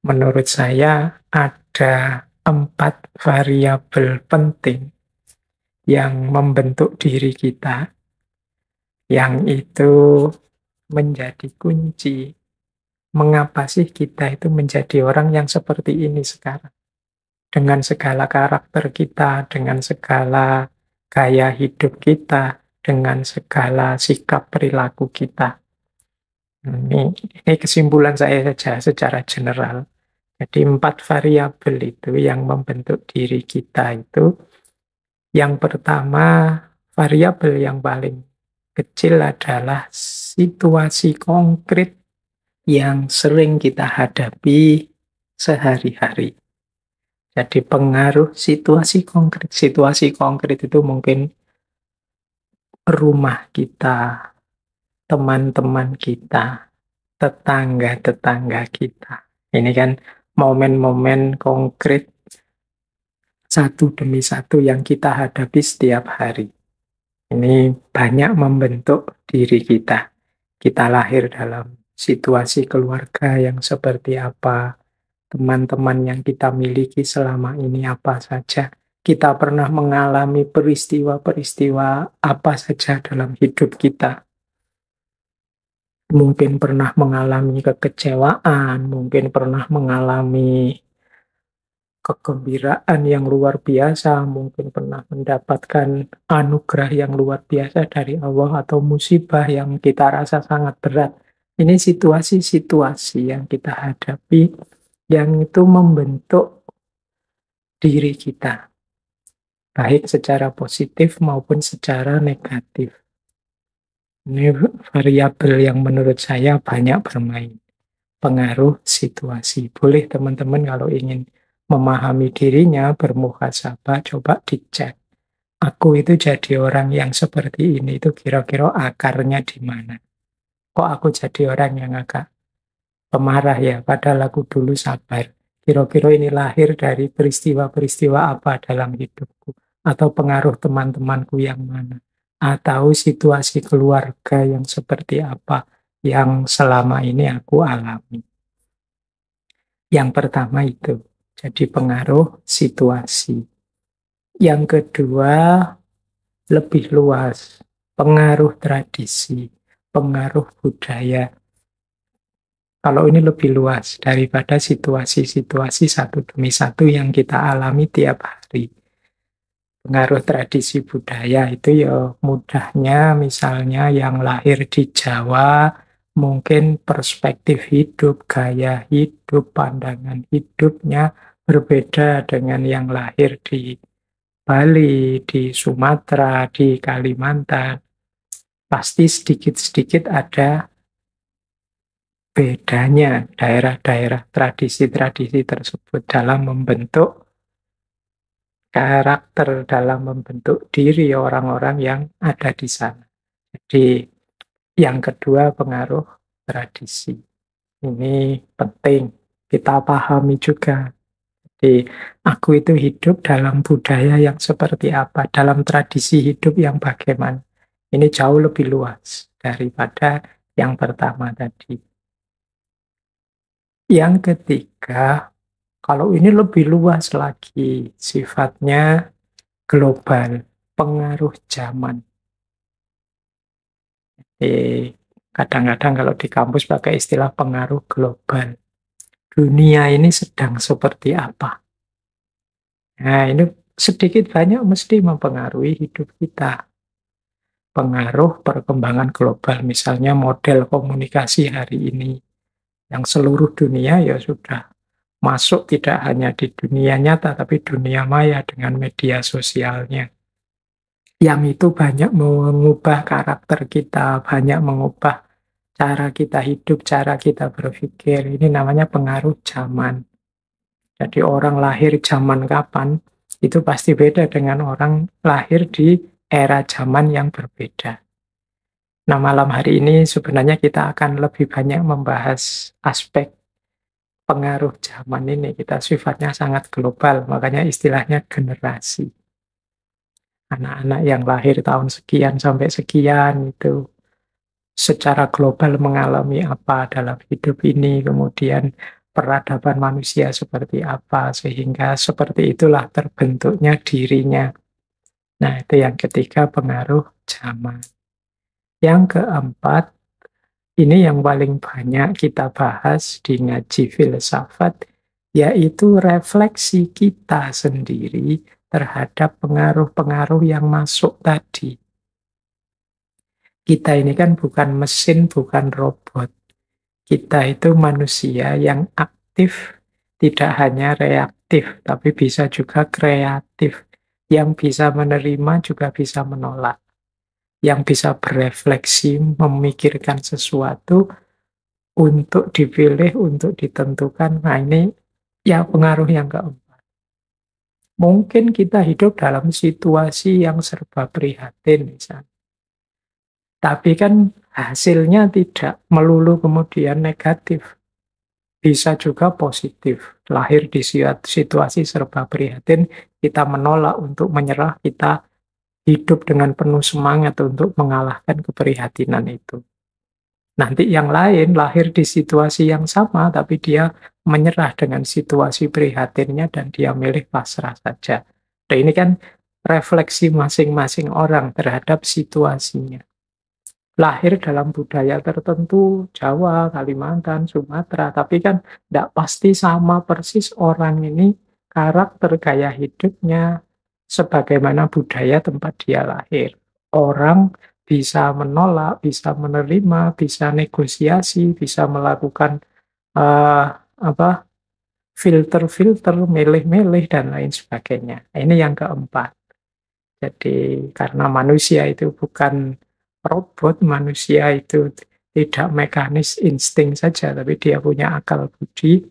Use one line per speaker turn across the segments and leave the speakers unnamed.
Menurut saya ada 4 variabel penting yang membentuk diri kita, yang itu menjadi kunci mengapa sih kita itu menjadi orang yang seperti ini sekarang. Dengan segala karakter kita, dengan segala gaya hidup kita, dengan segala sikap perilaku kita. Ini kesimpulan saya saja secara general. Jadi 4 variabel itu yang membentuk diri kita itu, yang pertama, variabel yang paling kecil adalah situasi konkret yang sering kita hadapi sehari-hari. Jadi pengaruh situasi konkret itu mungkin rumah kita, teman-teman kita, tetangga-tetangga kita. Ini kan momen-momen konkret satu demi satu yang kita hadapi setiap hari. Ini banyak membentuk diri kita. Kita lahir dalam situasi keluarga yang seperti apa, teman-teman yang kita miliki selama ini apa saja. Kita pernah mengalami peristiwa-peristiwa apa saja dalam hidup kita. Mungkin pernah mengalami kekecewaan, mungkin pernah mengalami kegembiraan yang luar biasa, mungkin pernah mendapatkan anugerah yang luar biasa dari Allah atau musibah yang kita rasa sangat berat. Ini situasi-situasi yang kita hadapi yang itu membentuk diri kita, baik secara positif maupun secara negatif. Ini variabel yang menurut saya banyak bermain. Pengaruh situasi. Boleh teman-teman kalau ingin memahami dirinya, bermuhasabah, coba dicek. Aku itu jadi orang yang seperti ini, itu kira-kira akarnya di mana? Kok aku jadi orang yang agak pemarah ya, padahal aku dulu sabar. Kira-kira ini lahir dari peristiwa-peristiwa apa dalam hidupku? Atau pengaruh teman-temanku yang mana? Atau situasi keluarga yang seperti apa yang selama ini aku alami? Yang pertama itu, jadi pengaruh situasi. Yang kedua, lebih luas, pengaruh tradisi, pengaruh budaya. Kalau ini lebih luas daripada situasi-situasi satu demi satu yang kita alami tiap hari. Pengaruh tradisi budaya itu ya mudahnya misalnya yang lahir di Jawa, mungkin perspektif hidup, gaya hidup, pandangan hidupnya berbeda dengan yang lahir di Bali, di Sumatera, di Kalimantan. Pasti sedikit-sedikit ada bedanya daerah-daerah tradisi-tradisi tersebut dalam membentuk karakter, dalam membentuk diri orang-orang yang ada di sana. Jadi yang kedua pengaruh tradisi. Ini penting kita pahami juga. Jadi aku itu hidup dalam budaya yang seperti apa, dalam tradisi hidup yang bagaimana. Ini jauh lebih luas daripada yang pertama tadi. Yang ketiga, kalau ini lebih luas lagi, sifatnya global, pengaruh zaman. Kadang-kadang kalau di kampus pakai istilah pengaruh global. Dunia ini sedang seperti apa? Nah, ini sedikit banyak mesti mempengaruhi hidup kita. Pengaruh perkembangan global, misalnya model komunikasi hari ini, yang seluruh dunia ya sudah masuk tidak hanya di dunia nyata, tapi dunia maya dengan media sosialnya. Yang itu banyak mengubah karakter kita, banyak mengubah cara kita hidup, cara kita berpikir. Ini namanya pengaruh zaman. Jadi orang lahir zaman kapan, itu pasti beda dengan orang lahir di era zaman yang berbeda. Nah, malam hari ini sebenarnya kita akan lebih banyak membahas aspek pengaruh zaman ini. Kita sifatnya sangat global, makanya istilahnya generasi. Anak-anak yang lahir tahun sekian sampai sekian itu secara global mengalami apa dalam hidup ini, kemudian peradaban manusia seperti apa, sehingga seperti itulah terbentuknya dirinya. Nah, itu yang ketiga, pengaruh zaman. Yang keempat, ini yang paling banyak kita bahas di ngaji filsafat, yaitu refleksi kita sendiri terhadap pengaruh-pengaruh yang masuk tadi. Kita ini kan bukan mesin, bukan robot. Kita itu manusia yang aktif, tidak hanya reaktif, tapi bisa juga kreatif. Yang bisa menerima juga bisa menolak. Yang bisa berefleksi, memikirkan sesuatu untuk dipilih, untuk ditentukan. Nah, ini ya pengaruh yang keempat. Mungkin kita hidup dalam situasi yang serba prihatin misalnya. Tapi kan hasilnya tidak melulu kemudian negatif. Bisa juga positif. Lahir di situasi serba prihatin, kita menolak untuk menyerah, kita hidup dengan penuh semangat untuk mengalahkan keprihatinan itu. Nanti yang lain lahir di situasi yang sama, tapi dia menyerah dengan situasi prihatinnya dan dia milih pasrah saja. Nah, ini kan refleksi masing-masing orang terhadap situasinya. Lahir dalam budaya tertentu, Jawa, Kalimantan, Sumatera, tapi kan tidak pasti sama persis orang ini karakter gaya hidupnya sebagaimana budaya tempat dia lahir. Orang bisa menolak, bisa menerima, bisa negosiasi, bisa melakukan eh, apa filter-filter, milih-milih dan lain sebagainya. Nah, ini yang keempat. Jadi karena manusia itu bukan robot, manusia itu tidak mekanis insting saja, tapi dia punya akal budi.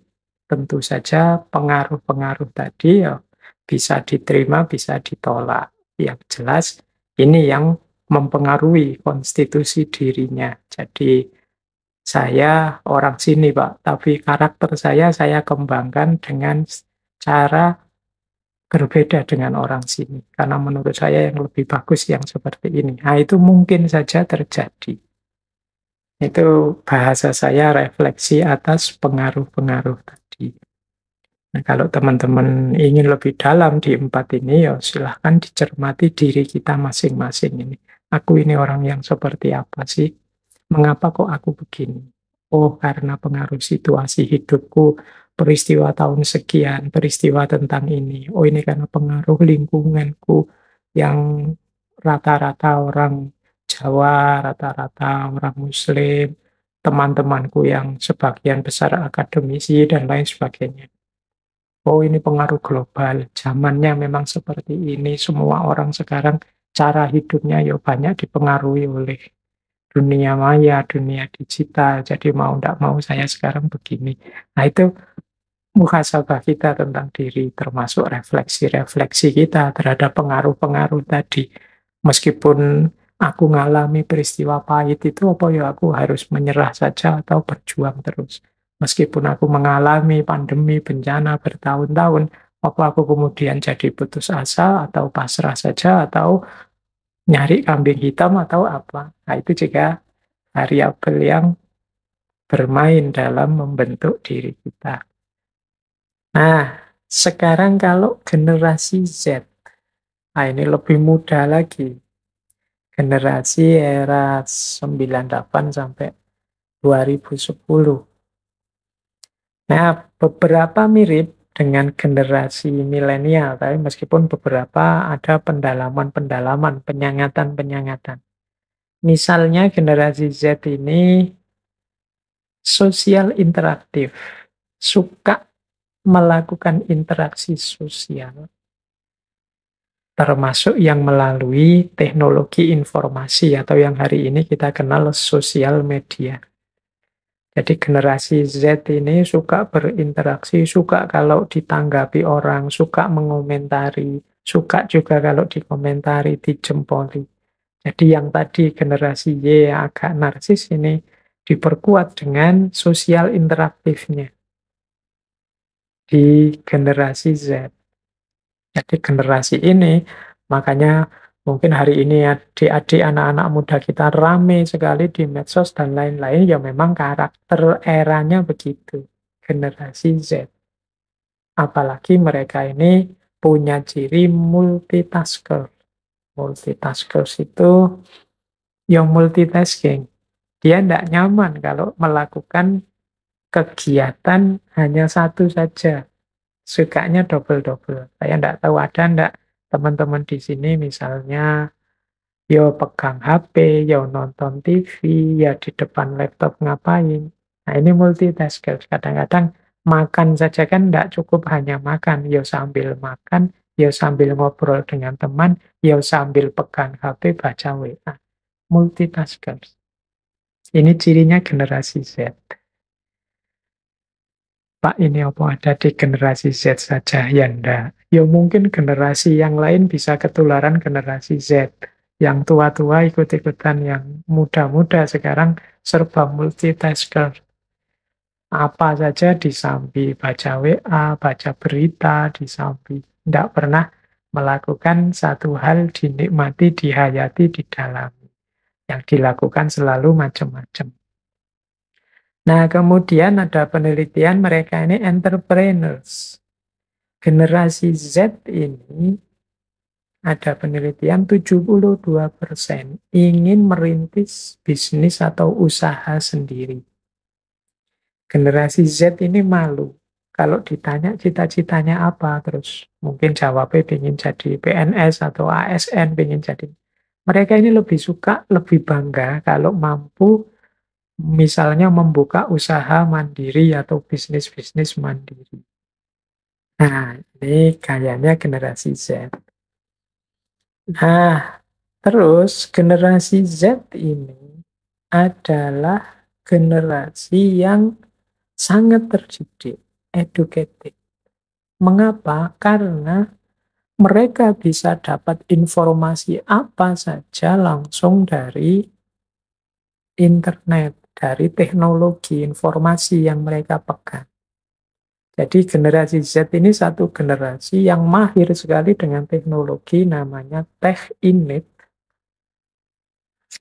Tentu saja pengaruh-pengaruh tadi ya bisa diterima, bisa ditolak. Yang jelas ini yang mempengaruhi konstitusi dirinya. Jadi saya orang sini, Pak, tapi karakter saya kembangkan dengan cara berbeda dengan orang sini. Karena menurut saya yang lebih bagus yang seperti ini. Nah, itu mungkin saja terjadi. Itu bahasa saya refleksi atas pengaruh-pengaruh tadi. Nah, kalau teman-teman ingin lebih dalam di empat ini, ya silahkan dicermati diri kita masing-masing ini. Aku ini orang yang seperti apa sih? Mengapa kok aku begini? Oh, karena pengaruh situasi hidupku, peristiwa tahun sekian, peristiwa tentang ini. Oh, ini karena pengaruh lingkunganku yang rata-rata orang Jawa, rata-rata orang Muslim, teman-temanku yang sebagian besar akademisi, dan lain sebagainya. Oh, ini pengaruh global. Zamannya memang seperti ini. Semua orang sekarang cara hidupnya ya banyak dipengaruhi oleh dunia maya, dunia digital. Jadi mau tidak mau saya sekarang begini. Nah, itu muhasabah kita tentang diri, termasuk refleksi-refleksi kita terhadap pengaruh-pengaruh tadi. Meskipun aku ngalami peristiwa pahit itu, apa ya aku harus menyerah saja atau berjuang terus. Meskipun aku mengalami pandemi, bencana bertahun-tahun, apa aku kemudian jadi putus asa atau pasrah saja atau nyari kambing hitam atau apa. Nah, itu juga variabel yang bermain dalam membentuk diri kita. Nah, sekarang kalau generasi Z, nah ini lebih muda lagi. Generasi era 98 sampai 2010. Nah, beberapa mirip dengan generasi milenial, tapi meskipun beberapa ada pendalaman-pendalaman, penyangatan-penyangatan. Misalnya generasi Z ini sosial interaktif, suka melakukan interaksi sosial, termasuk yang melalui teknologi informasi atau yang hari ini kita kenal sosial media. Jadi generasi Z ini suka berinteraksi, suka kalau ditanggapi orang, suka mengomentari, suka juga kalau dikomentari, dijempoli. Jadi yang tadi generasi Y yang agak narsis ini diperkuat dengan sosial interaktifnya di generasi Z. Jadi generasi ini, makanya mungkin hari ini adik-adik anak-anak muda kita rame sekali di medsos dan lain-lain, ya memang karakter eranya begitu. generasi Z. Apalagi mereka ini punya ciri multitasker. Multitaskers itu yang multitasking. Dia tidak nyaman kalau melakukan kegiatan hanya satu saja. Sukanya double-double. Saya tidak tahu ada enggak teman-teman di sini misalnya yo pegang HP, yo nonton TV, ya di depan laptop ngapain. Nah ini multitasker. Kadang-kadang makan saja kan tidak cukup hanya makan. Yo sambil makan, yo sambil ngobrol dengan teman, yo sambil pegang HP baca WA. Multitasker. Ini cirinya generasi Z. Pak, ini apa ada di generasi Z saja? Ya enggak. Ya mungkin generasi yang lain bisa ketularan generasi Z. Yang tua-tua ikut-ikutan, yang muda-muda sekarang serba multitasker. Apa saja disambi, baca WA, baca berita, disambi. Tidak pernah melakukan satu hal dinikmati, dihayati, didalami. Yang dilakukan selalu macam-macam. Nah, kemudian ada penelitian mereka ini entrepreneurs. Generasi Z ini ada penelitian 72% ingin merintis bisnis atau usaha sendiri. Generasi Z ini malu. Kalau ditanya cita-citanya apa, terus mungkin jawabnya ingin jadi PNS atau ASN, ingin jadi. Mereka ini lebih suka, lebih bangga kalau mampu misalnya membuka usaha mandiri atau bisnis-bisnis mandiri. Nah, ini kayaknya generasi Z. Nah, terus generasi Z ini adalah generasi yang sangat terdidik, educated. Mengapa? Karena mereka bisa dapat informasi apa saja langsung dari internet, dari teknologi informasi yang mereka pegang. Jadi generasi Z ini satu generasi yang mahir sekali dengan teknologi namanya tech innate.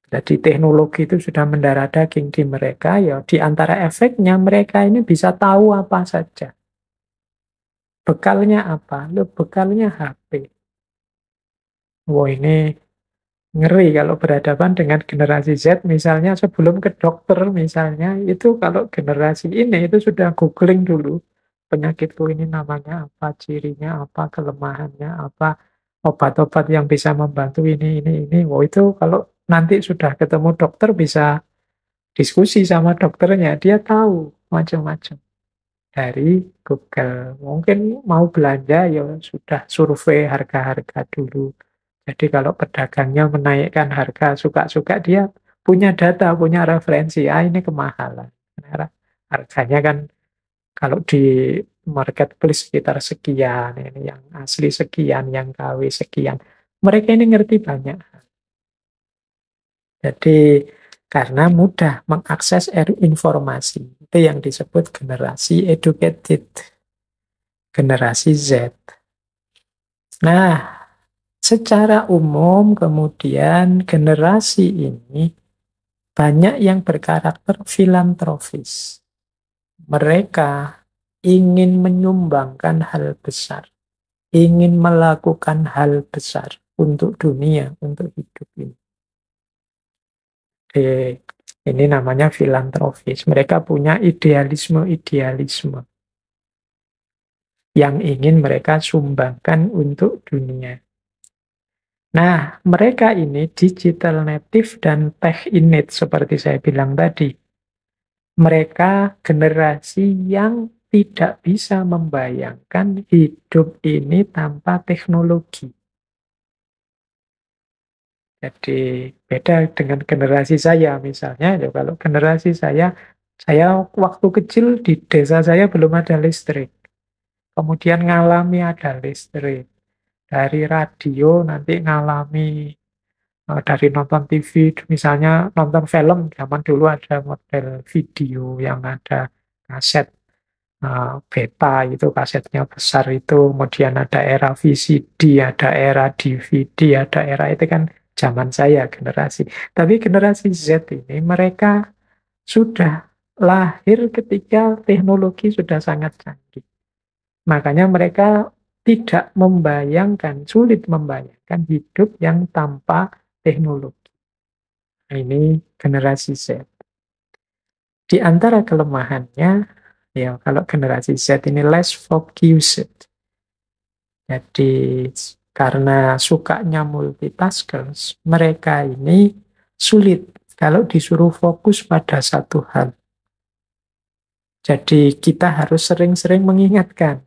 Jadi teknologi itu sudah mendarah daging di mereka, ya di antara efeknya mereka ini bisa tahu apa saja. Bekalnya apa? Loh, bekalnya HP. Wah ini ngeri kalau berhadapan dengan generasi Z, misalnya sebelum ke dokter misalnya, itu kalau generasi ini itu sudah googling dulu. Penyakitku ini namanya apa, cirinya apa, kelemahannya apa, obat-obat yang bisa membantu ini. Wow, itu kalau nanti sudah ketemu dokter bisa diskusi sama dokternya, dia tahu macam-macam dari Google. Mungkin mau belanja ya sudah survei harga-harga dulu. Jadi kalau pedagangnya menaikkan harga suka-suka, dia punya data, punya referensi. Ah, ini kemahalan. Karena harganya kan kalau di marketplace sekitar sekian, ini yang asli sekian, yang KW sekian. Mereka ini ngerti banyak. Jadi karena mudah mengakses informasi. Itu yang disebut generasi educated, generasi Z. Nah, secara umum kemudian generasi ini banyak yang berkarakter filantropis. Mereka ingin menyumbangkan hal besar, ingin melakukan hal besar untuk dunia, untuk hidup ini. Ini namanya filantropis. Mereka punya idealisme-idealisme yang ingin mereka sumbangkan untuk dunia. Nah, mereka ini digital native dan tech innate seperti saya bilang tadi. Mereka generasi yang tidak bisa membayangkan hidup ini tanpa teknologi. Jadi beda dengan generasi saya misalnya, ya kalau generasi saya waktu kecil di desa saya belum ada listrik. Kemudian ngalami ada listrik. Dari radio nanti ngalami dari nonton TV, misalnya nonton film, zaman dulu ada model video yang ada kaset beta, itu kasetnya besar itu, kemudian ada era VCD, ada era DVD, ada era itu kan zaman saya generasi. Tapi generasi Z ini mereka sudah lahir ketika teknologi sudah sangat canggih. Makanya mereka tidak membayangkan, sulit membayangkan hidup yang tanpa teknologi. Nah, ini generasi Z. Di antara kelemahannya, ya kalau generasi Z ini less focused. Jadi karena sukanya multitaskers, mereka ini sulit kalau disuruh fokus pada satu hal. Jadi kita harus sering-sering mengingatkan.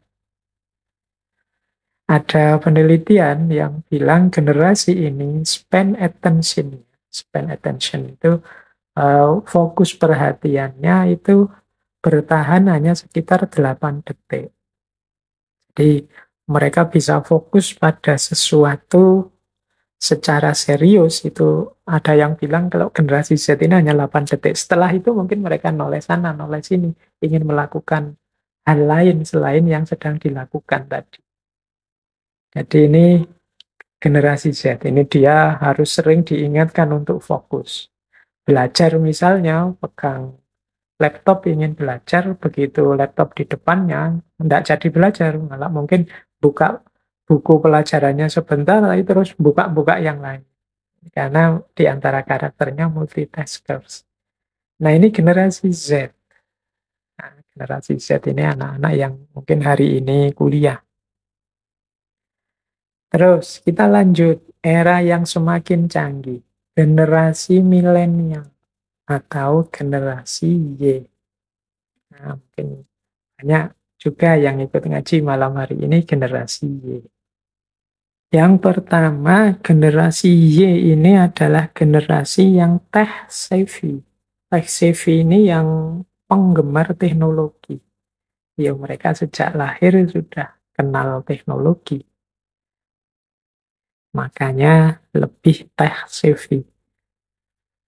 Ada penelitian yang bilang generasi ini span attention itu fokus perhatiannya itu bertahan hanya sekitar 8 detik. Jadi mereka bisa fokus pada sesuatu secara serius itu ada yang bilang kalau generasi Z ini hanya 8 detik. Setelah itu mungkin mereka noleh sana, noleh sini, ingin melakukan hal lain selain yang sedang dilakukan tadi. Jadi ini generasi Z, ini dia harus sering diingatkan untuk fokus. Belajar misalnya, pegang laptop ingin belajar, begitu laptop di depannya, tidak jadi belajar, malah mungkin buka buku pelajarannya sebentar, lalu terus buka-buka yang lain. Karena di antara karakternya multitaskers. Nah ini generasi Z. Nah, generasi Z ini anak-anak yang mungkin hari ini kuliah. Terus kita lanjut, era yang semakin canggih. Generasi milenial atau generasi Y. Nah, mungkin banyak juga yang ikut ngaji malam hari ini generasi Y. Yang pertama, generasi Y ini adalah generasi yang tech savvy. Tech savvy ini yang penggemar teknologi. Ya, mereka sejak lahir sudah kenal teknologi. Makanya lebih tech savvy.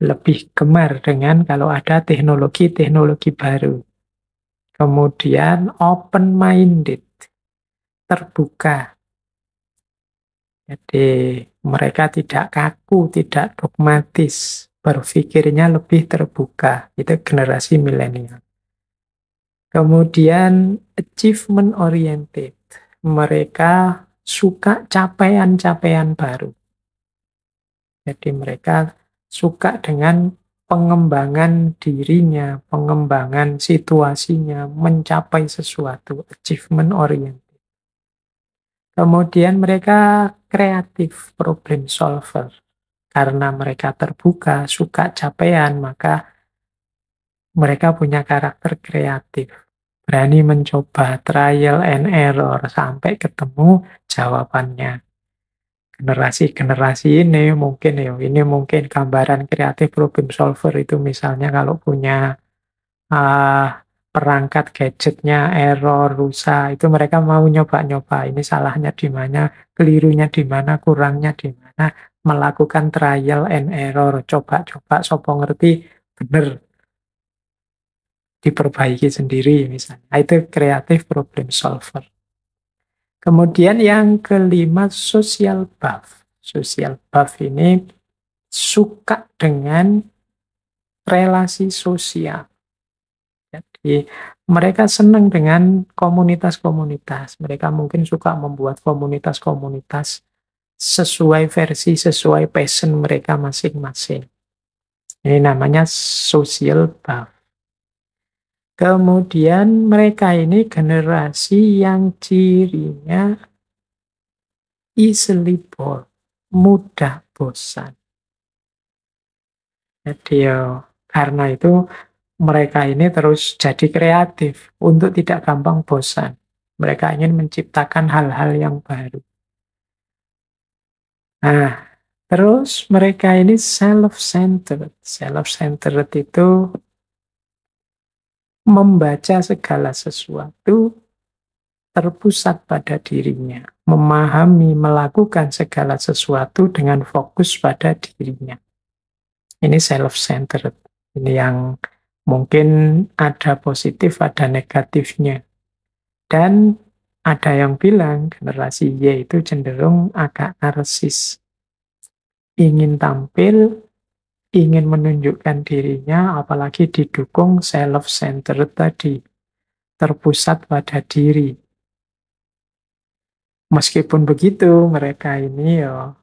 Lebih gemar dengan kalau ada teknologi-teknologi baru. Kemudian open-minded, terbuka. Jadi mereka tidak kaku, tidak dogmatis, berpikirnya lebih terbuka. Itu generasi milenial. Kemudian achievement oriented. Mereka suka capaian-capaian baru. Jadi mereka suka dengan pengembangan dirinya, pengembangan situasinya, mencapai sesuatu, achievement oriented. Kemudian mereka kreatif, problem solver. Karena mereka terbuka, suka capaian, maka mereka punya karakter kreatif. Berani mencoba trial and error sampai ketemu jawabannya. Generasi-generasi ini mungkin gambaran kreatif problem solver itu misalnya kalau punya perangkat gadgetnya error, rusak, itu mereka mau nyoba-nyoba. Ini salahnya di mana, kelirunya di mana, kurangnya di mana, melakukan trial and error, coba-coba, sopo ngerti, bener, diperbaiki sendiri misalnya. Nah, itu kreatif problem solver. Kemudian yang kelima, social buff. Social buff ini suka dengan relasi sosial. Jadi mereka senang dengan komunitas-komunitas. Mereka mungkin suka membuat komunitas-komunitas sesuai versi, sesuai passion mereka masing-masing. Ini namanya social buff. Kemudian mereka ini generasi yang cirinya easily bored, mudah bosan. Jadi karena itu mereka ini terus jadi kreatif untuk tidak gampang bosan. Mereka ingin menciptakan hal-hal yang baru. Nah, terus mereka ini self-centered. Self-centered itu membaca segala sesuatu terpusat pada dirinya. Memahami, melakukan segala sesuatu dengan fokus pada dirinya. Ini self-centered. Ini yang mungkin ada positif, ada negatifnya. Dan ada yang bilang generasi Y itu cenderung agak narsis. Ingin tampil, ingin menunjukkan dirinya, apalagi didukung self-centered tadi, terpusat pada diri. Meskipun begitu, mereka ini ya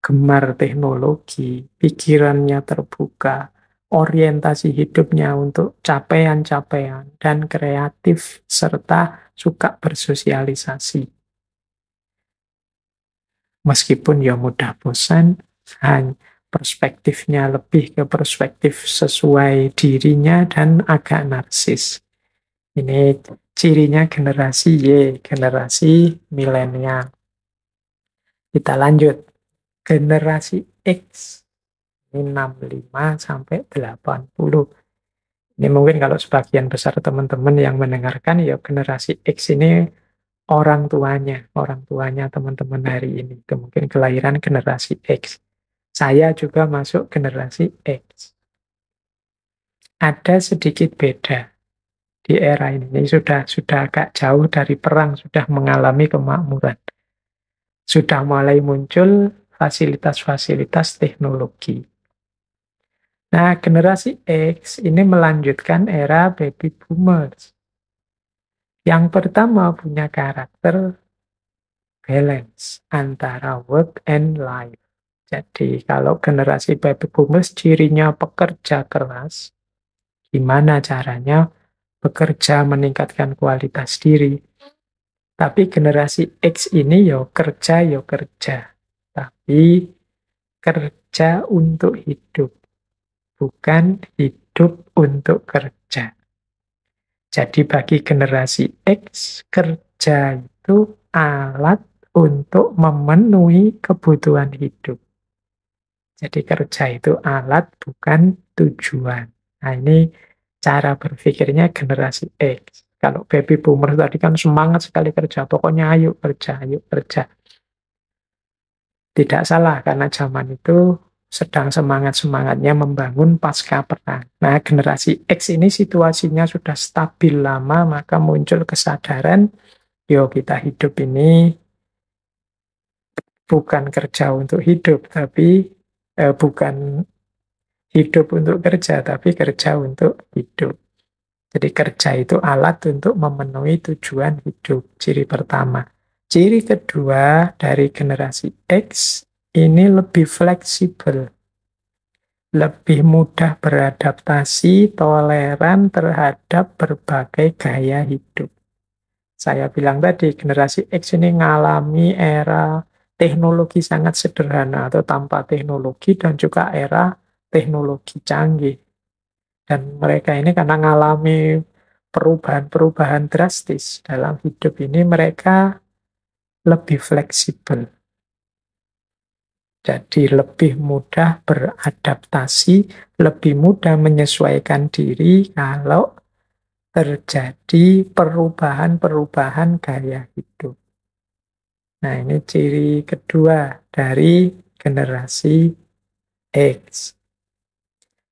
gemar teknologi, pikirannya terbuka, orientasi hidupnya untuk capaian-capaian, dan kreatif, serta suka bersosialisasi. Meskipun ya mudah bosan, perspektifnya lebih ke perspektif sesuai dirinya dan agak narsis. Ini cirinya generasi Y, generasi milenial. Kita lanjut. Generasi X, ini 65 sampai 80. Ini mungkin kalau sebagian besar teman-teman yang mendengarkan, ya generasi X ini orang tuanya teman-teman hari ini. Itu mungkin kelahiran generasi X. Saya juga masuk generasi X. Ada sedikit beda di era ini. Sudah agak jauh dari perang, sudah mengalami kemakmuran. Sudah mulai muncul fasilitas-fasilitas teknologi. Nah, generasi X ini melanjutkan era baby boomers. Yang pertama punya karakter balance antara work and life. Jadi kalau generasi baby boomers cirinya pekerja keras, gimana caranya bekerja meningkatkan kualitas diri. Tapi generasi X ini yo kerja, tapi kerja untuk hidup, bukan hidup untuk kerja. Jadi bagi generasi X, kerja itu alat untuk memenuhi kebutuhan hidup. Jadi kerja itu alat, bukan tujuan. Nah, ini cara berpikirnya generasi X. Kalau baby boomer tadi kan semangat sekali kerja, pokoknya ayo kerja, ayo kerja. Tidak salah, karena zaman itu sedang semangat-semangatnya membangun pasca perang. Nah, generasi X ini situasinya sudah stabil lama, maka muncul kesadaran, yo kita hidup ini bukan kerja untuk hidup, tapi bukan hidup untuk kerja, tapi kerja untuk hidup. Jadi kerja itu alat untuk memenuhi tujuan hidup. Ciri pertama. Ciri kedua dari generasi X ini lebih fleksibel, lebih mudah beradaptasi, toleran terhadap berbagai gaya hidup. Saya bilang tadi, generasi X ini mengalami era teknologi sangat sederhana atau tanpa teknologi, dan juga era teknologi canggih. Dan mereka ini karena mengalami perubahan-perubahan drastis dalam hidup ini, mereka lebih fleksibel. Jadi lebih mudah beradaptasi, lebih mudah menyesuaikan diri kalau terjadi perubahan-perubahan gaya hidup. Nah, ini ciri kedua dari generasi X.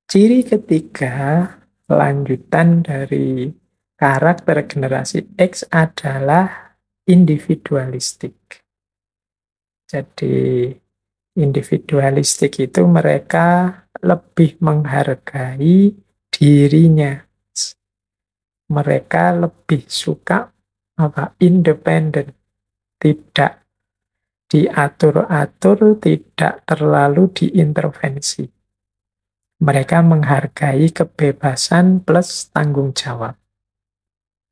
Ciri ketiga, lanjutan dari karakter generasi X adalah individualistik. Jadi, individualistik itu mereka lebih menghargai dirinya. Mereka lebih suka independen, tidak diatur-atur, tidak terlalu diintervensi. Mereka menghargai kebebasan plus tanggung jawab.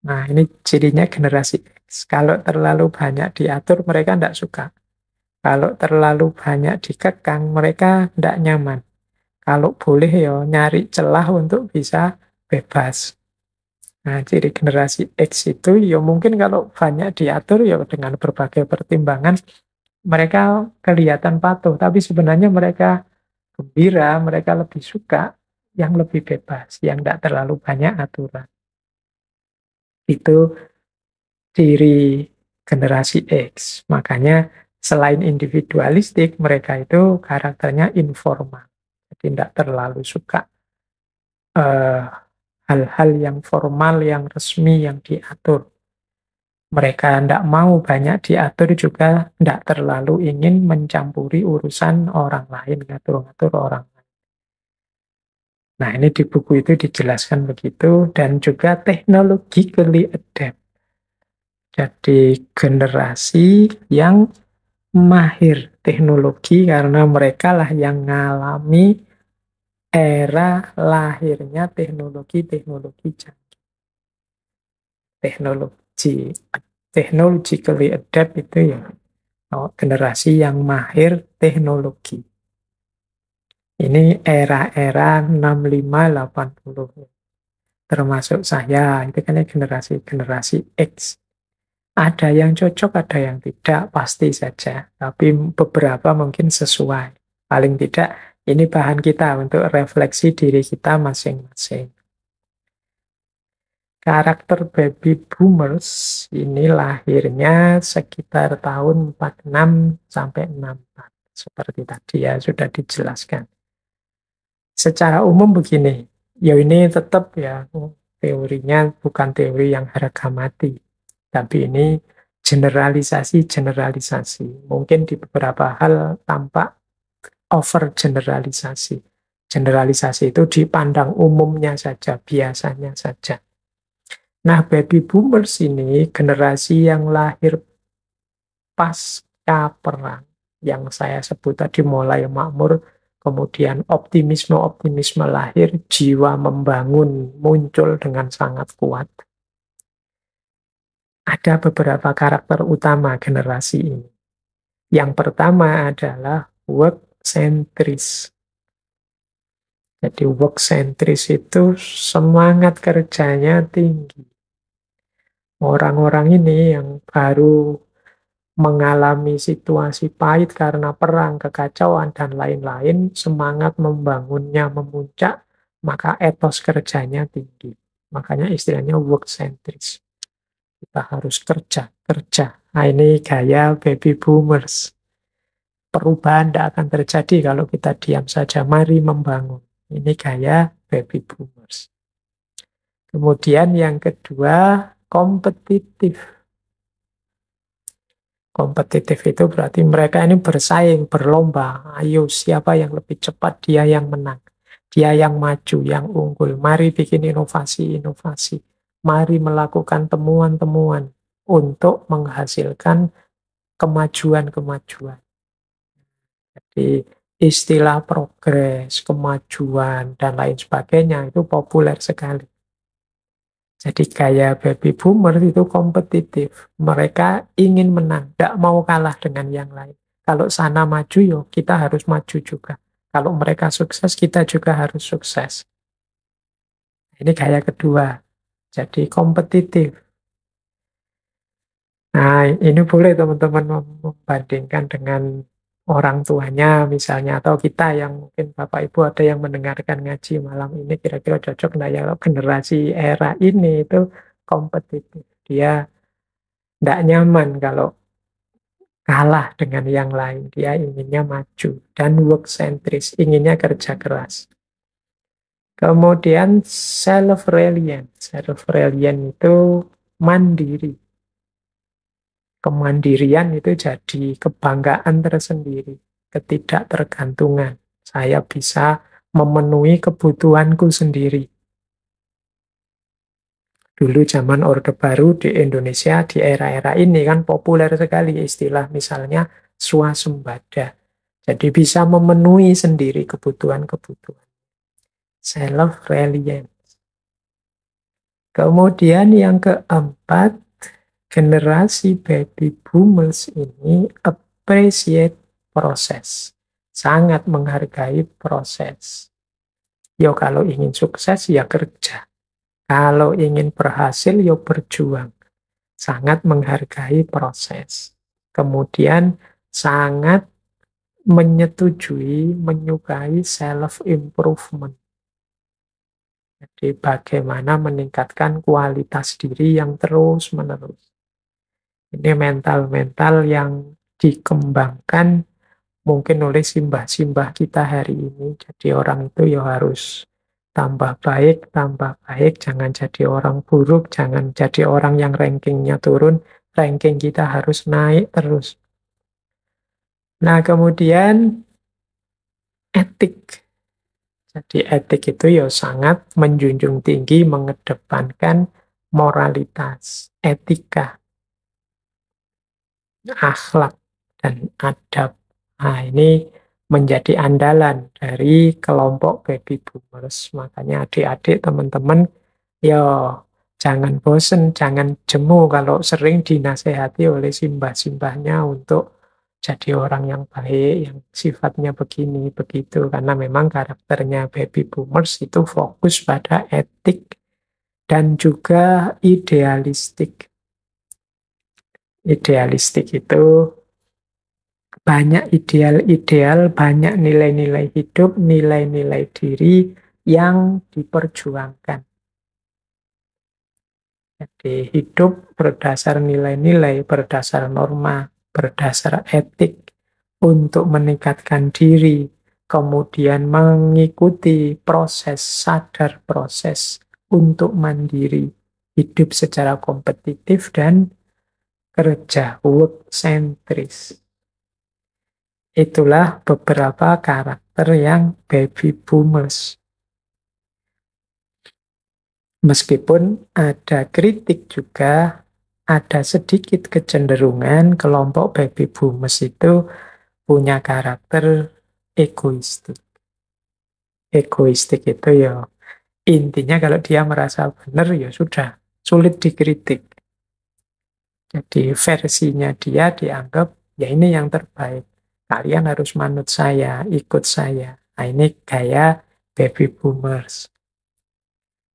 Nah, ini cirinya generasi X. Kalau terlalu banyak diatur, mereka tidak suka. Kalau terlalu banyak dikekang, mereka tidak nyaman. Kalau boleh ya nyari celah untuk bisa bebas. Nah, ciri generasi X itu ya mungkin kalau banyak diatur ya dengan berbagai pertimbangan, mereka kelihatan patuh, tapi sebenarnya mereka gembira, mereka lebih suka yang lebih bebas, yang tidak terlalu banyak aturan. Itu ciri generasi X. Makanya selain individualistik, mereka itu karakternya informal. Jadi tidak terlalu suka hal-hal yang formal, yang resmi, yang diatur. Mereka tidak mau banyak diatur, juga tidak terlalu ingin mencampuri urusan orang lain, ngatur-ngatur orang lain. Nah, ini di buku itu dijelaskan begitu, dan juga technologically adapt. Jadi generasi yang mahir teknologi karena mereka lah yang mengalami era lahirnya teknologi-teknologi canggih. Teknologi, technologically adapt itu ya generasi yang mahir teknologi. Ini era-era 65-80. Termasuk saya, itu kan generasi X. Ada yang cocok, ada yang tidak, pasti saja. Tapi beberapa mungkin sesuai. Paling tidak, ini bahan kita untuk refleksi diri kita masing-masing. Karakter baby boomers ini lahirnya sekitar tahun 46 sampai 64. Seperti tadi ya, sudah dijelaskan. Secara umum begini, ya ini tetap ya teorinya bukan teori yang harga mati, tapi ini generalisasi-generalisasi. Mungkin di beberapa hal tampak over generalisasi. Generalisasi itu dipandang umumnya saja, biasanya saja. Nah, baby boomers ini generasi yang lahir pasca perang, yang saya sebut tadi mulai makmur, kemudian optimisme-optimisme lahir, jiwa membangun muncul dengan sangat kuat. Ada beberapa karakter utama generasi ini. Yang pertama adalah work centris. Jadi work centris itu semangat kerjanya tinggi. Orang-orang ini yang baru mengalami situasi pahit karena perang, kekacauan, dan lain-lain, semangat membangunnya memuncak, maka etos kerjanya tinggi. Makanya istilahnya work centris. Kita harus kerja, kerja. Nah, ini gaya baby boomers. Perubahan tidak akan terjadi kalau kita diam saja. Mari membangun. Ini gaya baby boomers. Kemudian yang kedua, kompetitif. Kompetitif itu berarti mereka ini bersaing, berlomba. Ayo, siapa yang lebih cepat, dia yang menang. Dia yang maju, yang unggul. Mari bikin inovasi-inovasi. Mari melakukan temuan-temuan untuk menghasilkan kemajuan-kemajuan. Jadi istilah progres, kemajuan, dan lain sebagainya itu populer sekali. Jadi gaya baby boomer itu kompetitif. Mereka ingin menang, tidak mau kalah dengan yang lain. Kalau sana maju, yo kita harus maju juga. Kalau mereka sukses, kita juga harus sukses. Ini gaya kedua. Jadi kompetitif. Nah, ini boleh teman-teman membandingkan dengan orang tuanya misalnya, atau kita yang mungkin Bapak Ibu ada yang mendengarkan ngaji malam ini, kira-kira cocok nggak ya generasi era ini itu kompetitif. Dia tidak nyaman kalau kalah dengan yang lain. Dia inginnya maju dan work centris, inginnya kerja keras. Kemudian self-reliant. Self-reliant itu mandiri. Kemandirian itu jadi kebanggaan tersendiri, ketidaktergantungan. Saya bisa memenuhi kebutuhanku sendiri. Dulu zaman Orde Baru di Indonesia, di era-era ini kan populer sekali istilah misalnya swasembada. Jadi bisa memenuhi sendiri kebutuhan-kebutuhan. Self-reliant. Kemudian yang keempat, generasi baby boomers ini appreciate proses. Sangat menghargai proses. Yo kalau ingin sukses ya kerja. Kalau ingin berhasil ya berjuang. Sangat menghargai proses. Kemudian sangat menyetujui, menyukai self-improvement. Jadi bagaimana meningkatkan kualitas diri yang terus-menerus. Ini mental-mental yang dikembangkan mungkin oleh simbah-simbah kita hari ini. Jadi orang itu ya harus tambah baik, jangan jadi orang buruk, jangan jadi orang yang rankingnya turun, ranking kita harus naik terus. Nah, kemudian etik. Jadi etik itu ya sangat menjunjung tinggi, mengedepankan moralitas, etika, akhlak, dan adab. Nah, ini menjadi andalan dari kelompok baby boomers. Makanya adik-adik, teman-teman, ya jangan bosen, jangan jemu kalau sering dinasehati oleh simbah-simbahnya untuk jadi orang yang baik, yang sifatnya begini, begitu. Karena memang karakternya baby boomers itu fokus pada etik dan juga idealistik. Idealistik itu banyak ideal-ideal, banyak nilai-nilai hidup, nilai-nilai diri yang diperjuangkan. Jadi hidup berdasar nilai-nilai, berdasar norma, berdasar etik untuk meningkatkan diri, kemudian mengikuti proses, sadar proses untuk mandiri, hidup secara kompetitif dan kerja, work centris. Itulah beberapa karakter yang baby boomers. Meskipun ada kritik juga, ada sedikit kecenderungan kelompok baby boomers itu punya karakter egoistik. Egoistik itu ya intinya kalau dia merasa benar ya sudah, sulit dikritik. Jadi versinya dia dianggap ya ini yang terbaik. Kalian harus manut saya, ikut saya. Nah ini gaya baby boomers.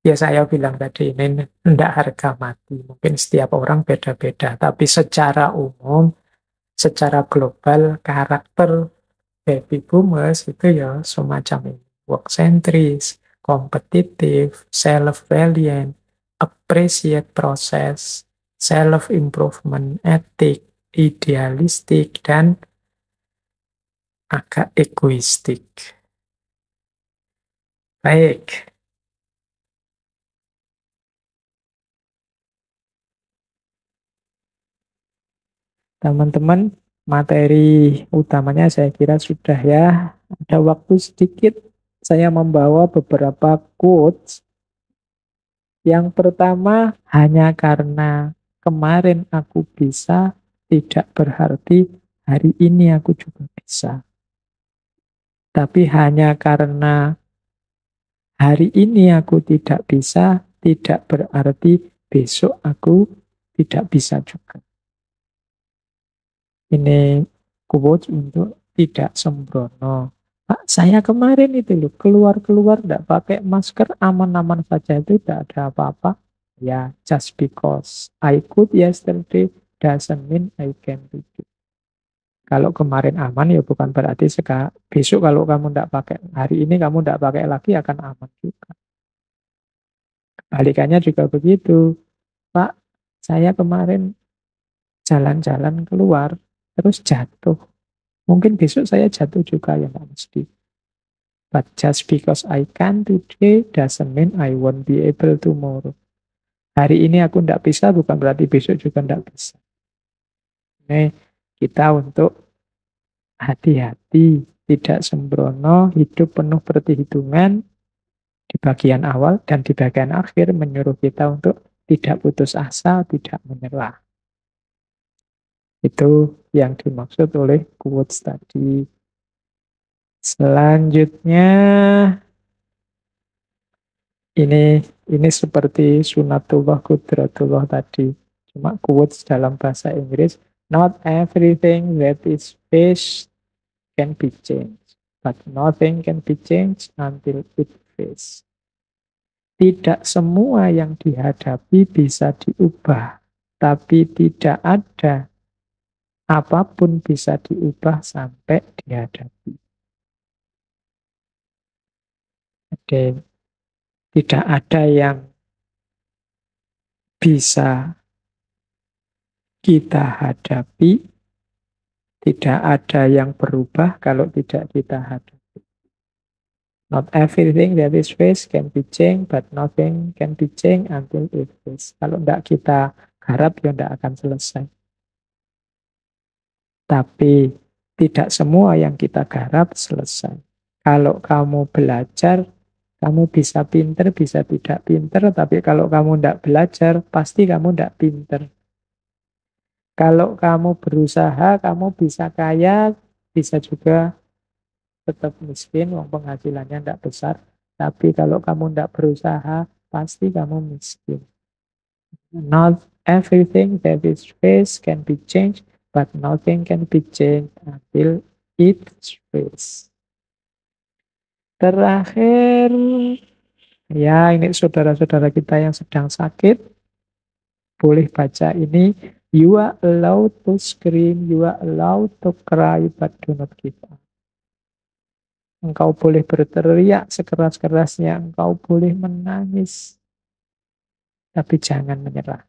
Ya saya bilang tadi ini tidak harga mati. Mungkin setiap orang beda-beda. Tapi secara umum, secara global, karakter baby boomers itu ya semacam ini. Work centris, kompetitif, self-reliant, appreciate proses, self-improvement, etik, idealistik, dan agak egoistik. Baik, teman-teman, materi utamanya saya kira sudah ya. Ada waktu sedikit, saya membawa beberapa quotes. Yang pertama, hanya karena kemarin aku bisa, tidak berarti hari ini aku juga bisa. Tapi hanya karena hari ini aku tidak bisa, tidak berarti besok aku tidak bisa juga. Ini quotes untuk tidak sembrono. Pak, saya kemarin itu loh, keluar-keluar tidak pakai masker, aman-aman saja itu tidak ada apa-apa. Ya, just because I could yesterday doesn't mean I can today. Kalau kemarin aman ya bukan berarti besok kalau kamu tidak pakai, hari ini kamu tidak pakai lagi akan aman juga. Balikannya juga begitu. Pak, saya kemarin jalan-jalan keluar, terus jatuh. Mungkin besok saya jatuh juga ya, nggak mesti. But just because I can today doesn't mean I won't be able tomorrow. Hari ini aku tidak bisa, bukan berarti besok juga tidak bisa. Ini kita untuk hati-hati, tidak sembrono, hidup penuh perhitungan di bagian awal dan di bagian akhir menyuruh kita untuk tidak putus asa, tidak menyerah. Itu yang dimaksud oleh quotes tadi. Selanjutnya ini seperti sunatullah kudratullah tadi. Cuma quotes dalam bahasa Inggris. Not everything that is faced can be changed, but nothing can be changed until it faced. Tidak semua yang dihadapi bisa diubah, tapi tidak ada apapun bisa diubah sampai dihadapi. Oke, tidak ada yang bisa kita hadapi, tidak ada yang berubah kalau tidak kita hadapi. Not everything that is faced can be changed, but nothing can be changed until it is. Kalau tidak kita garap, ya tidak akan selesai. Tapi tidak semua yang kita garap selesai. Kalau kamu belajar, kamu bisa pinter, bisa tidak pinter, tapi kalau kamu tidak belajar, pasti kamu tidak pinter. Kalau kamu berusaha, kamu bisa kaya, bisa juga tetap miskin, wong penghasilannya tidak besar. Tapi kalau kamu tidak berusaha, pasti kamu miskin. Not everything that is fixed can be changed, but nothing can be changed until it's fixed. Terakhir, ya ini saudara-saudara kita yang sedang sakit, boleh baca ini. You are allowed to scream, you are allowed to cry, but do not give up. Engkau boleh berteriak sekeras-kerasnya, engkau boleh menangis, tapi jangan menyerah.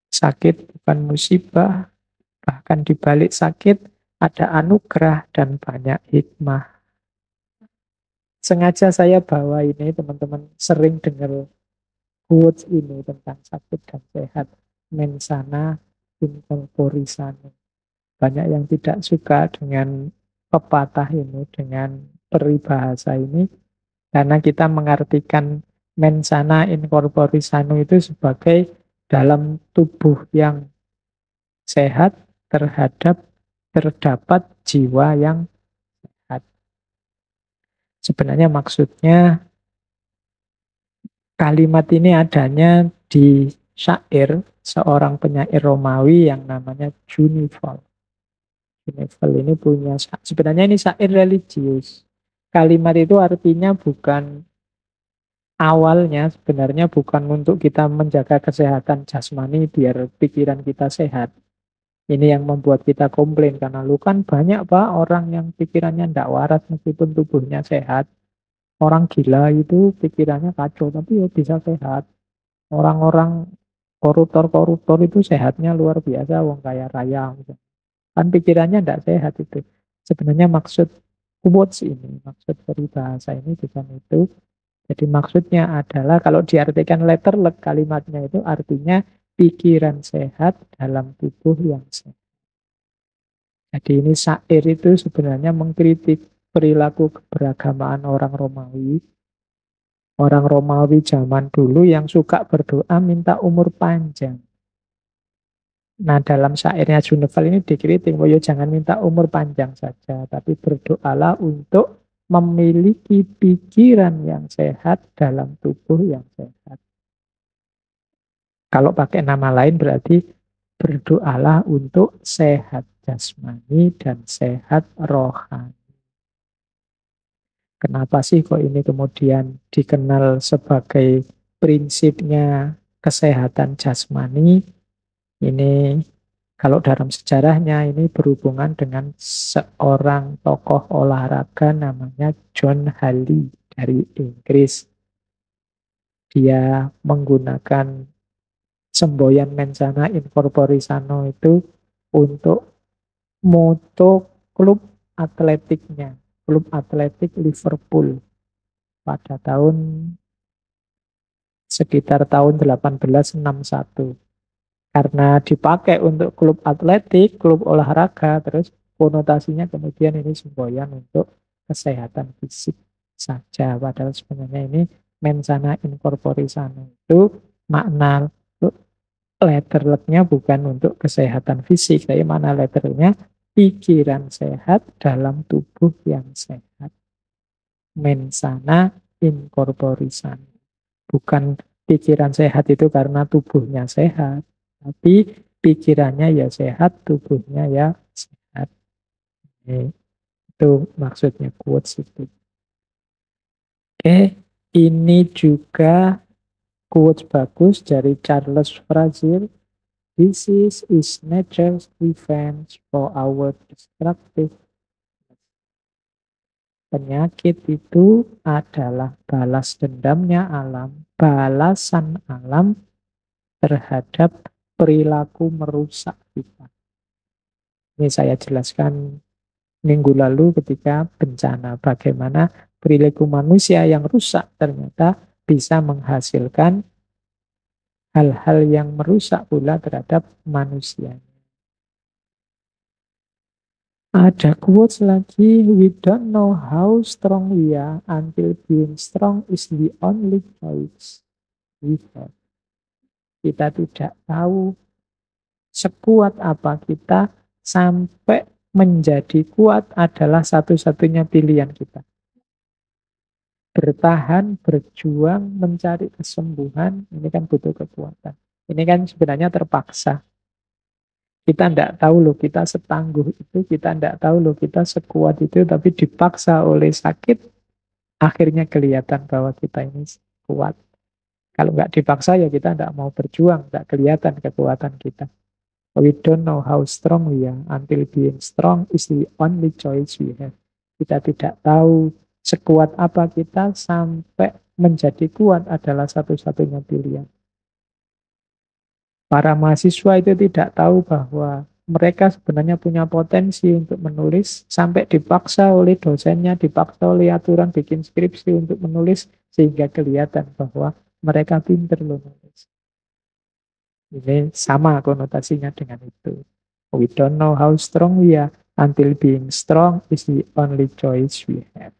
Sakit bukan musibah, bahkan di balik sakit ada anugerah dan banyak hikmah. Sengaja saya bawa ini, teman-teman sering dengar quotes ini tentang sakit dan sehat. Mensana in corpore sano. Banyak yang tidak suka dengan pepatah ini, dengan peribahasa ini, karena kita mengartikan mensana in corpore sano itu sebagai dalam tubuh yang sehat terdapat jiwa yang sehat. Sebenarnya maksudnya kalimat ini adanya di syair seorang penyair Romawi yang namanya Junival. Junival ini punya, sebenarnya ini syair religius. Kalimat itu artinya bukan, awalnya sebenarnya bukan untuk kita menjaga kesehatan jasmani biar pikiran kita sehat. Ini yang membuat kita komplain, karena lu kan banyak pak orang yang pikirannya tidak waras meskipun tubuhnya sehat. Orang gila itu pikirannya kacau tapi ya bisa sehat. Orang-orang koruptor-koruptor itu sehatnya luar biasa, wong kaya raya. Kan pikirannya tidak sehat itu. Sebenarnya maksud quotes ini, maksud peribahasa ini bukan itu. Jadi maksudnya adalah kalau diartikan letterlek kalimatnya itu artinya pikiran sehat dalam tubuh yang sehat. Jadi ini syair itu sebenarnya mengkritik perilaku keberagamaan orang Romawi. Orang Romawi zaman dulu yang suka berdoa minta umur panjang. Nah dalam syairnya Juneval ini dikritik, oh ya jangan minta umur panjang saja, tapi berdoalah untuk memiliki pikiran yang sehat dalam tubuh yang sehat. Kalau pakai nama lain berarti berdoalah untuk sehat jasmani dan sehat rohani. Kenapa sih kok ini kemudian dikenal sebagai prinsipnya kesehatan jasmani? Ini kalau dalam sejarahnya ini berhubungan dengan seorang tokoh olahraga namanya John Halley dari Inggris. Dia menggunakan semboyan mensana in corpore sano itu untuk moto klub atletiknya, klub atletik Liverpool pada sekitar tahun 1861. Karena dipakai untuk klub atletik, klub olahraga, terus konotasinya kemudian ini semboyan untuk kesehatan fisik saja. Padahal sebenarnya ini mensana in corpore sano itu makna letterleknya bukan untuk kesehatan fisik, tapi mana letternya pikiran sehat dalam tubuh yang sehat. Mensana in corpore sano. Bukan pikiran sehat itu karena tubuhnya sehat, tapi pikirannya ya sehat, tubuhnya ya sehat. Itu maksudnya quotes itu. Oke, ini juga quotes bagus dari Charles Frazier. Disease is nature's revenge for our destructive. Penyakit itu adalah balas dendamnya alam, balasan alam terhadap perilaku merusak kita. Ini saya jelaskan minggu lalu ketika bencana, bagaimana perilaku manusia yang rusak ternyata bisa menghasilkan hal-hal yang merusak pula terhadap manusia. Ada quotes lagi, we don't know how strong we are until being strong is the only choice we have. Kita tidak tahu sekuat apa kita sampai menjadi kuat adalah satu-satunya pilihan kita. Bertahan, berjuang, mencari kesembuhan, ini kan butuh kekuatan. Ini kan sebenarnya terpaksa. Kita tidak tahu loh kita setangguh itu, kita tidak tahu loh kita sekuat itu, tapi dipaksa oleh sakit, akhirnya kelihatan bahwa kita ini kuat. Kalau nggak dipaksa ya kita tidak mau berjuang, nggak kelihatan kekuatan kita. We don't know how strong we are until being strong is the only choice we have. Kita tidak tahu sekuat apa kita sampai menjadi kuat adalah satu-satunya pilihan. Para mahasiswa itu tidak tahu bahwa mereka sebenarnya punya potensi untuk menulis sampai dipaksa oleh dosennya, dipaksa oleh aturan bikin skripsi untuk menulis sehingga kelihatan bahwa mereka pintar loh menulis. Ini sama konotasinya dengan itu. We don't know how strong we are until being strong is the only choice we have.